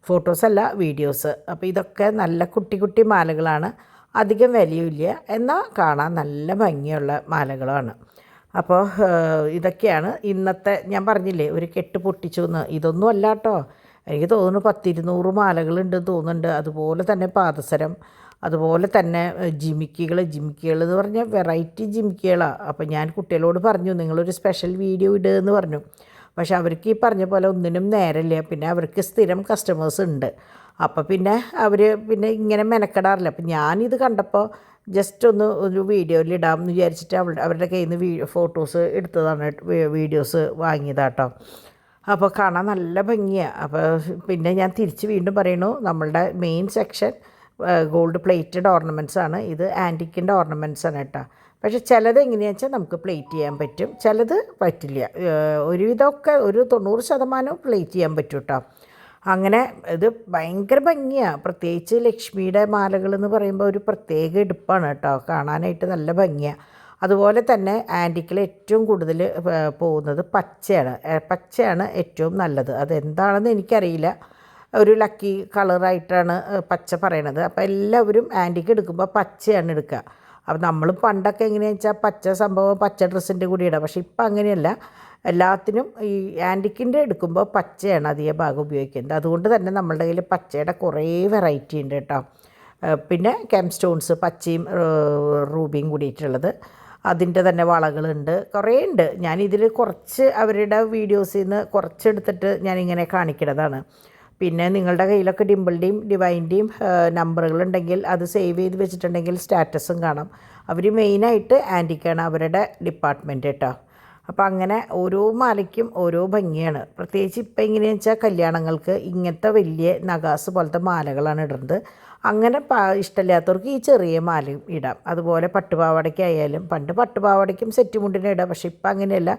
ഫോട്ടോസല്ല, വീഡിയോസ്. അപ്പോൾ ഇതൊക്കെ നല്ല കുട്ടി മാലകളാണ്, അധികം വിലയില്ല, എന്നാൽ കാണാൻ നല്ല ഭംഗിയുള്ള മാലകളാണ്. അപ്പോൾ ഇതൊക്കെയാണ് ഇന്നത്തെ. ഞാൻ പറഞ്ഞില്ലേ ഒരു കെട്ട് പൊട്ടിച്ചു എന്ന്, ഇതൊന്നും അല്ല കേട്ടോ. എനിക്ക് തോന്നുന്നു 10-200 മാലകളുണ്ടെന്ന് തോന്നുന്നുണ്ട്. അതുപോലെ തന്നെ പാദസരം, അതുപോലെ തന്നെ ജിമിക്കികൾ എന്ന് പറഞ്ഞാൽ വെറൈറ്റി ജിമിക്കികളാണ്. അപ്പോൾ ഞാൻ കുട്ടികളോട് പറഞ്ഞു നിങ്ങളൊരു സ്പെഷ്യൽ വീഡിയോ ഇടുകയെന്ന് പറഞ്ഞു. പക്ഷെ അവർക്ക് ഈ പറഞ്ഞ പോലെ ഒന്നിനും നേരമില്ല. പിന്നെ അവർക്ക് സ്ഥിരം കസ്റ്റമേഴ്സ് ഉണ്ട്. അപ്പോൾ പിന്നെ അവർ പിന്നെ ഇങ്ങനെ മെനക്കെടാറില്ല. അപ്പോൾ ഞാനിത് കണ്ടപ്പോൾ ജസ്റ്റ് ഒരു വീഡിയോയിൽ ഇടാമെന്ന് വിചാരിച്ചിട്ട് അവരുടെ കയ്യിൽ നിന്ന് ഫോട്ടോസ് എടുത്തതാണ്, വീഡിയോസ് വാങ്ങിയതാട്ടോ. അപ്പോൾ കാണാൻ നല്ല ഭംഗിയാണ്. അപ്പോൾ പിന്നെ ഞാൻ തിരിച്ച് വീണ്ടും പറയണു, നമ്മളുടെ main section gold plated ornaments ആണ്. ഇത് ആൻറ്റിക്കിൻ്റെ ഓർണമെൻറ്റ്സ് ആണ് കേട്ടോ. പക്ഷേ ചിലത് എങ്ങനെയാണെന്ന് വെച്ചാൽ നമുക്ക് പ്ലേറ്റ് ചെയ്യാൻ പറ്റും, ചിലത് പറ്റില്ല. ഒരുവിധമൊക്കെ ഒരു 90% പ്ലേറ്റ് ചെയ്യാൻ പറ്റും കേട്ടോ. അങ്ങനെ ഇത് ഭയങ്കര ഭംഗിയാണ്. പ്രത്യേകിച്ച് ലക്ഷ്മിയുടെ മാലകൾ എന്ന് പറയുമ്പോൾ ഒരു പ്രത്യേക എടുപ്പാണ് കേട്ടോ, കാണാനായിട്ട് നല്ല ഭംഗിയാണ്. അതുപോലെ തന്നെ ആൻറ്റിക്കിൽ ഏറ്റവും കൂടുതൽ പോകുന്നത് പച്ചയാണ് ഏറ്റവും നല്ലത്. അതെന്താണെന്ന് എനിക്കറിയില്ല, ഒരു ലക്കി കളറായിട്ടാണ് പച്ച പറയണത്. അപ്പോൾ എല്ലാവരും ആൻറ്റിക്ക് എടുക്കുമ്പോൾ പച്ചയാണ് എടുക്കുക. അപ്പോൾ നമ്മൾ പണ്ടൊക്കെ എങ്ങനെയാണെന്ന് വെച്ചാൽ പച്ച സംഭവം പച്ച ഡ്രസ്സിൻ്റെ കൂടി ഇടാം. പക്ഷേ ഇപ്പം അങ്ങനെയല്ല, എല്ലാത്തിനും ഈ ആൻറ്റിക്കിൻ്റെ എടുക്കുമ്പോൾ പച്ചയാണ് അധിക ഭാഗം ഉപയോഗിക്കുന്നത്. അതുകൊണ്ട് തന്നെ നമ്മളുടെ കയ്യിൽ പച്ചയുടെ കുറേ വെറൈറ്റി ഉണ്ട് കേട്ടോ. പിന്നെ കെം സ്റ്റോൺസ് പച്ചയും റൂബിയും കൂടിയിട്ടുള്ളത്, അതിൻ്റെ തന്നെ വളകളുണ്ട്, കുറേ ഉണ്ട്. ഞാനിതിൽ കുറച്ച് അവരുടെ വീഡിയോസിൽ നിന്ന് കുറച്ചെടുത്തിട്ട് ഞാനിങ്ങനെ കാണിക്കുന്നതാണ്. പിന്നെ നിങ്ങളുടെ കയ്യിലൊക്കെ ഡിംപിളിൻ്റെയും ഡിവൈൻ്റെയും നമ്പറുകളുണ്ടെങ്കിൽ അത് സേവ് ചെയ്ത് വെച്ചിട്ടുണ്ടെങ്കിൽ സ്റ്റാറ്റസും കാണാം. അവർ മെയിനായിട്ട് ആൻറ്റിക്കാണ് അവരുടെ ഡിപ്പാർട്ട്മെൻറ്റ് കേട്ടോ. അപ്പോൾ അങ്ങനെ ഓരോ മാലയ്ക്കും ഓരോ ഭംഗിയാണ്. പ്രത്യേകിച്ച് ഇപ്പം എങ്ങനെയാണെന്ന് വെച്ചാൽ കല്യാണങ്ങൾക്ക് ഇങ്ങനത്തെ വലിയ നഗാസ് പോലത്തെ മാലകളാണ് ഇടുന്നത്. അങ്ങനെ ഇഷ്ടമില്ലാത്തവർക്ക് ഈ ചെറിയ മാലയും ഇടാം. അതുപോലെ പട്ടുപാവാടയ്ക്കായാലും, പണ്ട് പട്ടുപാവാടയ്ക്കും സെറ്റ് മുണ്ടിനും ഇടാം. പക്ഷേ ഇപ്പം അങ്ങനെയല്ല,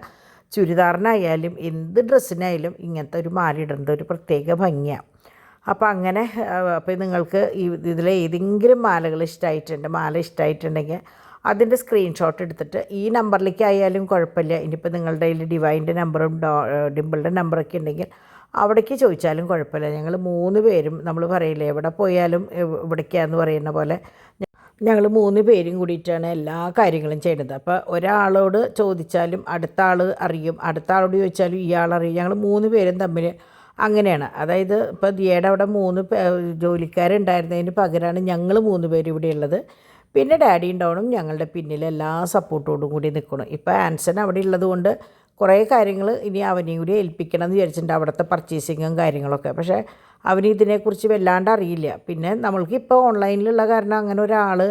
ചുരിദാറിനായാലും എന്ത് ഡ്രസ്സിനായാലും ഇങ്ങനത്തെ ഒരു മാല ഇടുന്നത് ഒരു പ്രത്യേക ഭംഗിയാണ്. അപ്പോൾ അങ്ങനെ അപ്പോൾ നിങ്ങൾക്ക് ഇതിൽ ഏതെങ്കിലും മാല ഇഷ്ടമായിട്ടുണ്ടെങ്കിൽ അതിൻ്റെ സ്ക്രീൻഷോട്ട് എടുത്തിട്ട് ഈ നമ്പറിലേക്കായാലും കുഴപ്പമില്ല. ഇനിയിപ്പോൾ നിങ്ങളുടെ കയ്യിൽ ഡിവൈൻ്റെ നമ്പറും ഡിംപിളിൻ്റെ നമ്പറൊക്കെ ഉണ്ടെങ്കിൽ അവിടേക്ക് ചോദിച്ചാലും കുഴപ്പമില്ല. ഞങ്ങൾ 3 പേരും, നമ്മൾ പറയില്ലേ എവിടെ പോയാലും ഇവിടേക്കാന്ന് പറയുന്ന പോലെ, ഞങ്ങൾ 3 പേരും കൂടിയിട്ടാണ് എല്ലാ കാര്യങ്ങളും ചെയ്യുന്നത്. അപ്പോൾ ഒരാളോട് ചോദിച്ചാലും അടുത്ത ആൾ അറിയും, അടുത്ത ആളോട് ചോദിച്ചാലും ഇയാളറിയും. ഞങ്ങൾ 3 പേരും തമ്മിൽ അങ്ങനെയാണ്. അതായത് ഇപ്പോൾ ദിയയുടെ അവിടെ 3 ജോലിക്കാരുണ്ടായിരുന്നതിന് പകരമാണ് ഞങ്ങൾ 3 പേര് ഇവിടെ ഉള്ളത്. പിന്നെ ഡാഡി ഉണ്ടാവണം ഞങ്ങളുടെ പിന്നിൽ എല്ലാ സപ്പോർട്ടോടും കൂടി നിൽക്കണം. ഇപ്പോൾ ആൻസൺ അവിടെ ഉള്ളത് കൊണ്ട് കുറേ കാര്യങ്ങൾ ഇനി അവനെയും കൂടി ഏൽപ്പിക്കണം എന്ന് വിചാരിച്ചിട്ടുണ്ട്, അവിടുത്തെ പർച്ചേസിങ്ങും കാര്യങ്ങളൊക്കെ. പക്ഷേ അവന് ഇതിനെക്കുറിച്ച് വല്ലാണ്ട് അറിയില്ല. പിന്നെ നമ്മൾക്കിപ്പോൾ ഓൺലൈനിലുള്ള കാരണം അങ്ങനെ ഒരാൾ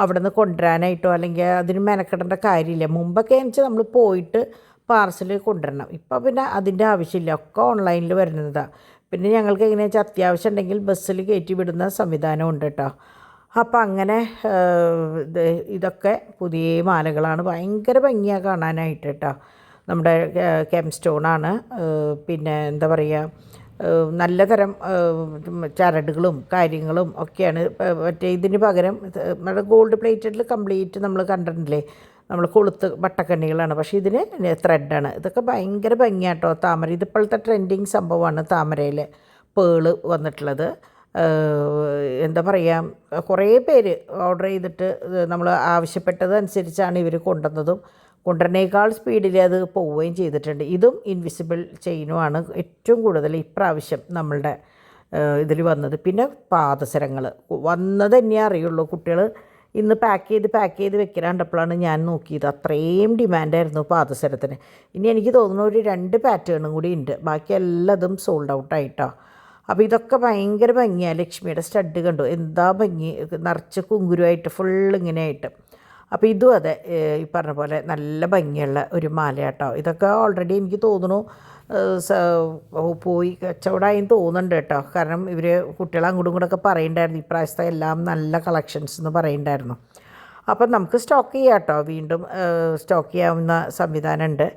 അവിടെ നിന്ന് കൊണ്ടുവരാനായിട്ടോ അല്ലെങ്കിൽ അതിന് മെനക്കെടേണ്ട കാര്യമില്ല. മുമ്പൊക്കെ വെച്ചാൽ നമ്മൾ പോയിട്ട് പാർസൽ കൊണ്ടുവരണം. ഇപ്പോൾ പിന്നെ അതിൻ്റെ ആവശ്യമില്ല, ഒക്കെ ഓൺലൈനിൽ വരുന്നതാണ്. പിന്നെ ഞങ്ങൾക്ക് എങ്ങനെയാണെന്ന് വെച്ചാൽ അത്യാവശ്യം ഉണ്ടെങ്കിൽ ബസ്സിൽ കയറ്റി വിടുന്ന സംവിധാനം ഉണ്ട് കേട്ടോ. അപ്പം അങ്ങനെ ഇതൊക്കെ പുതിയ മാലകളാണ്, ഭയങ്കര ഭംഗിയാണ് കാണാനായിട്ട് കേട്ടോ. നമ്മുടെ കെം സ്റ്റോണാണ്. പിന്നെ എന്താ പറയുക, നല്ല തരം ചരടുകളും കാര്യങ്ങളും ഒക്കെയാണ്. മറ്റേ ഇതിന് പകരം നമ്മുടെ ഗോൾഡ് പ്ലേറ്റഡിൽ കംപ്ലീറ്റ് നമ്മൾ കണ്ടിട്ടില്ലേ, നമ്മൾ കൊളുത്ത് വട്ടക്കണ്ണികളാണ്. പക്ഷേ ഇതിന് ത്രെഡാണ്. ഇതൊക്കെ ഭയങ്കര ഭംഗിയാട്ടോ. താമര ഇതിപ്പോഴത്തെ ട്രെൻഡിങ് സംഭവമാണ് താമരയിൽ പേള് വന്നിട്ടുള്ളത്. എന്താ പറയുക, കുറേ പേര് ഓർഡർ ചെയ്തിട്ട് നമ്മൾ ആവശ്യപ്പെട്ടതനുസരിച്ചാണ് ഇവർ കൊണ്ടുവരുന്നേക്കാൾ സ്പീഡിൽ അത് പോവുകയും ചെയ്തിട്ടുണ്ട്. ഇതും ഇൻവിസിബിൾ ചെയിനുമാണ് ഏറ്റവും കൂടുതൽ ഇപ്രാവശ്യം നമ്മളുടെ ഇതിൽ വന്നത്. പിന്നെ പാദസരങ്ങൾ വന്നത് തന്നെയേ അറിയുള്ളൂ. കുട്ടികൾ ഇന്ന് പാക്ക് ചെയ്ത് വെക്കാണ്ടപ്പോഴാണ് ഞാൻ നോക്കിയത്. അത്രയും ഡിമാൻഡായിരുന്നു പാദസരത്തിന്. ഇനി എനിക്ക് തോന്നുന്നു ഒരു 2 പാറ്റേണും കൂടി ഉണ്ട്, ബാക്കി എല്ലാതും സോൾഡ് ഔട്ടായിട്ടോ. അപ്പോൾ ഇതൊക്കെ ഭയങ്കര ഭംഗിയാണ്. ലക്ഷ്മിയുടെ സ്റ്റഡ് കണ്ടു, എന്താ ഭംഗി, നിറച്ച് കുങ്കുരുമായിട്ട് ഫുൾ ഇങ്ങനെ ആയിട്ട്. അപ്പോൾ ഇതും അതെ, ഈ പറഞ്ഞ പോലെ നല്ല ഭംഗിയുള്ള ഒരു മാലയാട്ടോ. ഇതൊക്കെ ഓൾറെഡി എനിക്ക് തോന്നുന്നു പോയി കച്ചവടമായി തോന്നുന്നുണ്ട് കേട്ടോ. കാരണം ഇവർ കുട്ടികൾ അങ്ങോട്ടും ഇങ്ങോട്ടൊക്കെ പറയുന്നുണ്ടായിരുന്നു ഇപ്രാവശ്യത്തെ എല്ലാം നല്ല കളക്ഷൻസ് എന്ന് പറയുന്നുണ്ടായിരുന്നു. അപ്പം നമുക്ക് സ്റ്റോക്ക് ചെയ്യാം കേട്ടോ, വീണ്ടും സ്റ്റോക്ക് ചെയ്യാവുന്ന സംവിധാനമുണ്ട്.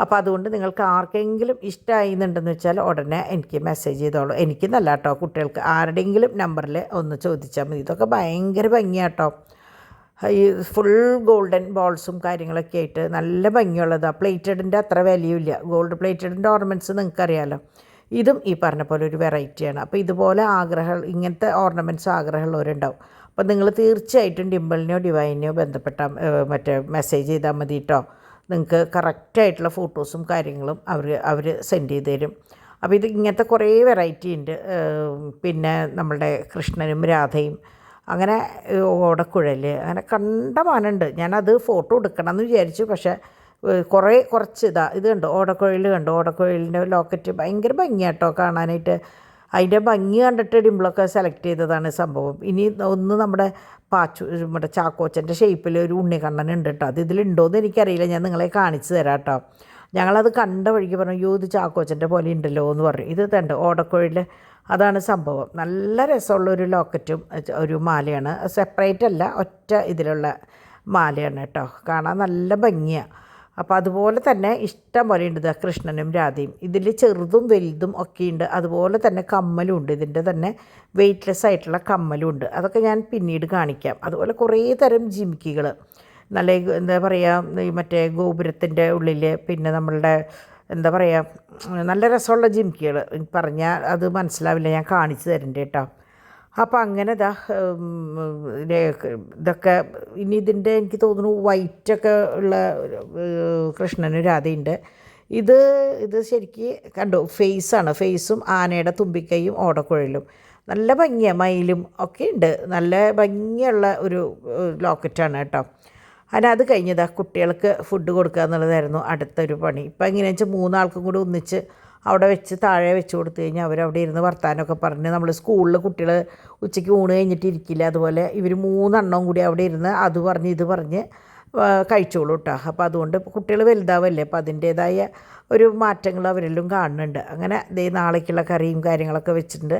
അപ്പോൾ അതുകൊണ്ട് നിങ്ങൾക്ക് ആർക്കെങ്കിലും ഇഷ്ടമായിരുന്നുണ്ടെന്ന് വെച്ചാൽ ഉടനെ എനിക്ക് മെസ്സേജ് ചെയ്തോളൂ. എനിക്ക് നല്ല കേട്ടോ, കുട്ടികൾക്ക് ആരുടെയെങ്കിലും നമ്പറിൽ ഒന്ന് ചോദിച്ചാൽ മതി. ഇതൊക്കെ ഭയങ്കര ഭംഗിയാട്ടോ. ഈ ഫുൾ ഗോൾഡൻ ബോൾസും കാര്യങ്ങളൊക്കെ ആയിട്ട് നല്ല ഭംഗിയുള്ളതാണ്. പ്ലേറ്റഡിൻ്റെ അത്ര വിലയുമില്ല. ഗോൾഡ് പ്ലേറ്റഡിൻ്റെ ഓർണമെൻറ്റ്സ് നിങ്ങൾക്കറിയാമല്ലോ. ഇതും ഈ പറഞ്ഞ പോലെ ഒരു വെറൈറ്റിയാണ്. അപ്പോൾ ഇതുപോലെ ഇങ്ങനത്തെ ഓർണമെൻറ്റ്സ് ആഗ്രഹമുള്ളവരുണ്ടാവും. അപ്പോൾ നിങ്ങൾ തീർച്ചയായിട്ടും ഡിംപിളിനെയോ ഡിവൈനെയോ ബന്ധപ്പെട്ട മെസ്സേജ് ചെയ്താൽ മതി കേട്ടോ. നിങ്ങൾക്ക് കറക്റ്റായിട്ടുള്ള ഫോട്ടോസും കാര്യങ്ങളും അവർ സെൻഡ് ചെയ്ത് തരും. അപ്പോൾ ഇങ്ങനത്തെ കുറേ വെറൈറ്റി ഉണ്ട്. പിന്നെ നമ്മളുടെ കൃഷ്ണനും രാധയും അങ്ങനെ ഓടക്കുഴൽ അങ്ങനെ കണ്ടമാനുണ്ട്. ഞാനത് ഫോട്ടോ എടുക്കണം എന്ന് വിചാരിച്ചു. പക്ഷേ കുറച്ച് ഇത് കണ്ടോ, ഓടക്കുഴലിൻ്റെ ലോക്കറ്റ് ഭയങ്കര ഭംഗിയാട്ടോ കാണാനായിട്ട്. അതിൻ്റെ ഭംഗി കണ്ടിട്ട് ഡിംപിളൊക്കെ സെലക്ട് ചെയ്തതാണ് സംഭവം. ഇനി ഒന്ന് നമ്മുടെ നമ്മുടെ ചാക്കോച്ചൻ്റെ ഷേപ്പിൽ ഒരു ഉണ്ണിക്കണ്ണൻ ഉണ്ട് കേട്ടോ. അത് ഇതിലുണ്ടോയെന്ന് എനിക്കറിയില്ല, ഞാൻ നിങ്ങളെ കാണിച്ചു തരാം കേട്ടോ. ഞങ്ങളത് കണ്ട വഴിക്ക് പറഞ്ഞു, അയ്യോ ഇത് ചാക്കോച്ചൻ്റെ പോലെ ഉണ്ടല്ലോ എന്ന് പറഞ്ഞു. ഇത് തണ്ട് ഓടക്കുഴൽ, അതാണ് സംഭവം. നല്ല രസമുള്ളൊരു ലോക്കറ്റും ഒരു മാലയാണ്. സെപ്പറേറ്റ് അല്ല, ഒറ്റ ഇതിലുള്ള മാലയാണ് കേട്ടോ. കാണാൻ നല്ല ഭംഗിയാണ്. അപ്പോൾ അതുപോലെ തന്നെ ഇഷ്ടം പോലെ ഉണ്ട് കൃഷ്ണനും രാധയും. ഇതിൽ ചെറുതും വലുതും ഒക്കെ ഉണ്ട്. അതുപോലെ തന്നെ കമ്മലും ഉണ്ട്. ഇതിൻ്റെ തന്നെ വെയ്റ്റ്ലെസ് ആയിട്ടുള്ള കമ്മലും ഉണ്ട്. അതൊക്കെ ഞാൻ പിന്നീട് കാണിക്കാം. അതുപോലെ കുറേ തരം ജിമിക്കികൾ, നല്ല എന്താ പറയുക, ഈ മറ്റേ ഗോപുരത്തിൻ്റെ ഉള്ളിൽ, പിന്നെ നമ്മളുടെ എന്താ പറയുക, നല്ല രസമുള്ള ജിമിക്കികൾ. പറഞ്ഞാൽ അത് മനസ്സിലാവില്ല, ഞാൻ കാണിച്ചു തരണ്ട കേട്ടോ. അപ്പോൾ അങ്ങനെ ഇതൊക്കെ ഇനി ഇതിൻ്റെ എനിക്ക് തോന്നുന്നു വൈറ്റൊക്കെ ഉള്ള കൃഷ്ണനും രാധയുണ്ട്. ഇത് ശരിക്ക് കണ്ടു, ഫേസാണ്. ഫേസും ആനയുടെ തുമ്പിക്കൈയും ഓടക്കുഴലും നല്ല ഭംഗിയാണ്. മയിലും ഒക്കെ ഉണ്ട്. നല്ല ഭംഗിയുള്ള ഒരു ലോക്കറ്റാണ് കേട്ടോ. അത് കഴിഞ്ഞതാ കുട്ടികൾക്ക് ഫുഡ് കൊടുക്കുക എന്നുള്ളതായിരുന്നു അടുത്തൊരു പണി. ഇപ്പം എങ്ങനെയാണെന്ന് വെച്ചാൽ 3 ആൾക്കും കൂടി ഒന്നിച്ച് അവിടെ വെച്ച് താഴെ വെച്ച് കൊടുത്തു കഴിഞ്ഞാൽ അവരവിടെ ഇരുന്ന് വർത്താനമൊക്കെ പറഞ്ഞ്, നമ്മൾ സ്കൂളിൽ കുട്ടികൾ ഉച്ചയ്ക്ക് ഊണ് കഴിഞ്ഞിട്ട് ഇരിക്കില്ല, അതുപോലെ ഇവർ 3 എണ്ണവും കൂടി അവിടെ ഇരുന്ന് അത് പറഞ്ഞ് ഇത് പറഞ്ഞ് കഴിച്ചോളൂ കേട്ടോ. അപ്പോൾ അതുകൊണ്ട് കുട്ടികൾ വലുതാവല്ലേ, അപ്പോൾ അതിൻ്റേതായ ഒരു മാറ്റങ്ങൾ അവരെല്ലാം കാണുന്നുണ്ട്. അങ്ങനെ ദേ നാളേക്കുള്ള കറിയും കാര്യങ്ങളൊക്കെ വെച്ചിട്ടുണ്ട്.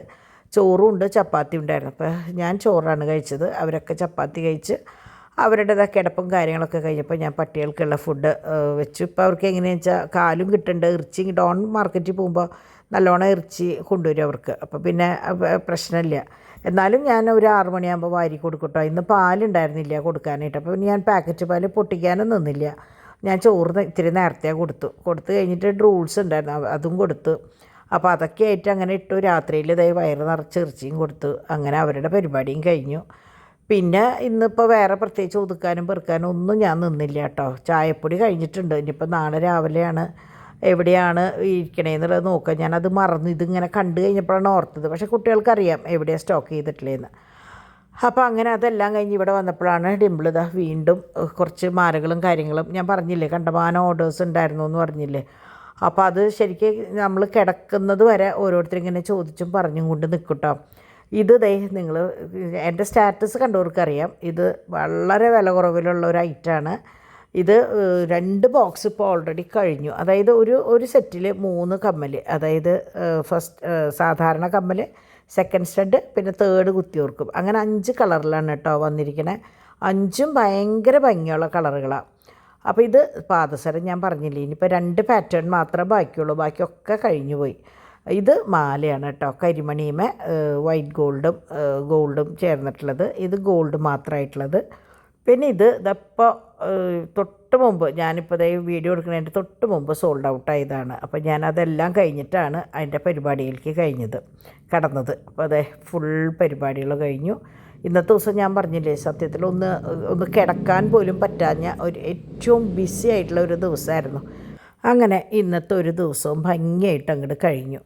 ചോറും ഉണ്ട്, ചപ്പാത്തി ഉണ്ടായിരുന്നു. അപ്പോൾ ഞാൻ ചോറാണ് കഴിച്ചത്, അവരൊക്കെ ചപ്പാത്തി കഴിച്ച് അവരുടേതായ കിടപ്പും കാര്യങ്ങളൊക്കെ കഴിഞ്ഞപ്പോൾ ഞാൻ പട്ടികൾക്കുള്ള ഫുഡ് വെച്ചു. ഇപ്പോൾ അവർക്ക് എങ്ങനെയാണെന്ന് വെച്ചാൽ കാലും കിട്ടുന്നുണ്ട്. ഇറച്ചി ഡോൺ മാർക്കറ്റിൽ പോകുമ്പോൾ നല്ലോണം ഇറച്ചി കൊണ്ടുവരും അവർക്ക്. അപ്പോൾ പിന്നെ പ്രശ്നമില്ല. എന്നാലും ഞാൻ ഒരു 6 മണിയാകുമ്പോൾ വാരി കൊടുക്കട്ടോ. ഇന്ന് പാലുണ്ടായിരുന്നില്ല കൊടുക്കാനായിട്ട്. അപ്പോൾ ഞാൻ പാക്കറ്റ് പാൽ പൊട്ടിക്കാനും നിന്നില്ല. ഞാൻ ചോറ് ഇത്തിരി നേരത്തെ കൊടുത്തു കഴിഞ്ഞിട്ട് റൂൾസ് ഉണ്ടായിരുന്നു, അതും കൊടുത്തു. അപ്പോൾ അതൊക്കെ ആയിട്ട് അങ്ങനെ ഇട്ടു. രാത്രിയിൽ ഇതായി വയറ് നിറച്ച് ഇറച്ചിയും കൊടുത്തു. അങ്ങനെ അവരുടെ പരിപാടിയും കഴിഞ്ഞു. പിന്നെ ഇന്നിപ്പോൾ വേറെ പ്രത്യേകിച്ച് ഒതുക്കാനും പെറുക്കാനും ഒന്നും ഞാൻ നിന്നില്ല കേട്ടോ. ചായപ്പൊടി കഴിഞ്ഞിട്ടുണ്ട്. ഇനിയിപ്പോൾ നാളെ രാവിലെയാണ് എവിടെയാണ് ഇരിക്കണേന്നുള്ളത് നോക്കുക. ഞാനത് മറന്നു. ഇതിങ്ങനെ കണ്ടു കഴിഞ്ഞപ്പോഴാണ് ഓർത്തത്. പക്ഷേ കുട്ടികൾക്കറിയാം എവിടെയാണ് സ്റ്റോക്ക് ചെയ്തിട്ടില്ലേന്ന്. അപ്പോൾ അങ്ങനെ അതെല്ലാം കഴിഞ്ഞ് ഇവിടെ വന്നപ്പോഴാണ് ഡിംപിൾ വീണ്ടും കുറച്ച് മാലകളും കാര്യങ്ങളും, ഞാൻ പറഞ്ഞില്ലേ കണ്ടമാനം ഓർഡേഴ്സ് ഉണ്ടായിരുന്നു എന്ന് പറഞ്ഞില്ലേ. അപ്പോൾ അത് ശരിക്കും നമ്മൾ കിടക്കുന്നത് വരെ ഓരോരുത്തരിങ്ങനെ ചോദിച്ചും പറഞ്ഞും കൊണ്ട് നിൽക്കും. ഇത് നിങ്ങൾ എൻ്റെ സ്റ്റാറ്റസ് കണ്ടവർക്കറിയാം, ഇത് വളരെ വില കുറവിലുള്ള ഒരു ഐറ്റമാണ്. ഇത് 2 ബോക്സ് ഇപ്പോൾ ഓൾറെഡി കഴിഞ്ഞു. അതായത് ഒരു സെറ്റിൽ 3 കമ്മൽ, അതായത് സാധാരണ കമ്മൽ, സെക്കൻഡ് സ്റ്റഡ്, പിന്നെ തേർഡ് കുത്തിയോർക്കും, അങ്ങനെ 5 കളറിലാണ് കേട്ടോ വന്നിരിക്കുന്നത്. 5ഉം ഭയങ്കര ഭംഗിയുള്ള കളറുകളാണ്. അപ്പോൾ ഇത് പാദസരം ഞാൻ പറഞ്ഞില്ലേ, ഇനിയിപ്പോൾ 2 പാറ്റേൺ മാത്രമേ ബാക്കിയുള്ളൂ, ബാക്കിയൊക്കെ കഴിഞ്ഞു പോയി. ഇത് മാലയാണ് കേട്ടോ, കരിമണിയുമേ വൈറ്റ് ഗോൾഡും ചേർന്നിട്ടുള്ളത്. ഇത് ഗോൾഡ് മാത്രമായിട്ടുള്ളത്. പിന്നെ ഇതിപ്പോൾ തൊട്ട് മുമ്പ്, ഞാനിപ്പോൾ വീഡിയോ എടുക്കുന്നതിൻ്റെ തൊട്ട് മുമ്പ് സോൾഡ് ഔട്ടായതാണ്. അപ്പോൾ ഞാനതെല്ലാം കഴിഞ്ഞിട്ടാണ് അതിൻ്റെ പരിപാടിയിലേക്ക് കടന്നത്. അപ്പോൾ അതെ ഫുൾ പരിപാടികൾ കഴിഞ്ഞു. ഇന്നത്തെ ദിവസം ഞാൻ പറഞ്ഞില്ലേ, സത്യത്തിൽ ഒന്ന് കിടക്കാൻ പോലും പറ്റാഞ്ഞ ഒരു ഏറ്റവും ബിസി ആയിട്ടുള്ള ഒരു ദിവസമായിരുന്നു. അങ്ങനെ ഇന്നത്തെ ഒരു ദിവസവും ഭംഗിയായിട്ട് അങ്ങോട്ട് കഴിഞ്ഞു.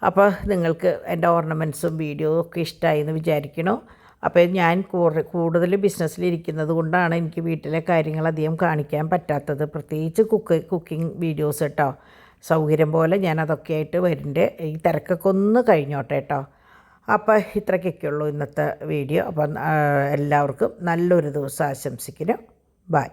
അപ്പോൾ നിങ്ങൾക്ക് എൻ്റെ ഓർണമെൻറ്റ്സും വീഡിയോ ഒക്കെ ഇഷ്ടമായി എന്ന് വിചാരിക്കണോ. അപ്പോൾ ഞാൻ കൂടുതൽ ബിസിനസ്സിലിരിക്കുന്നത് കൊണ്ടാണ് എനിക്ക് വീട്ടിലെ കാര്യങ്ങൾ അധികം കാണിക്കാൻ പറ്റാത്തത്, പ്രത്യേകിച്ച് കുക്കിംഗ് വീഡിയോസ് കേട്ടോ. സൗകര്യം പോലെ ഞാൻ അതൊക്കെ ആയിട്ട് വരുന്നുണ്ട്. ഈ തിരക്കൊക്കെ ഒന്ന് കഴിഞ്ഞോട്ടെ കേട്ടോ. അപ്പോൾ ഇത്രയ്ക്കൊക്കെ ഉള്ളൂ ഇന്നത്തെ വീഡിയോ. അപ്പം എല്ലാവർക്കും നല്ലൊരു ദിവസം ആശംസിക്കുന്നു. ബൈ.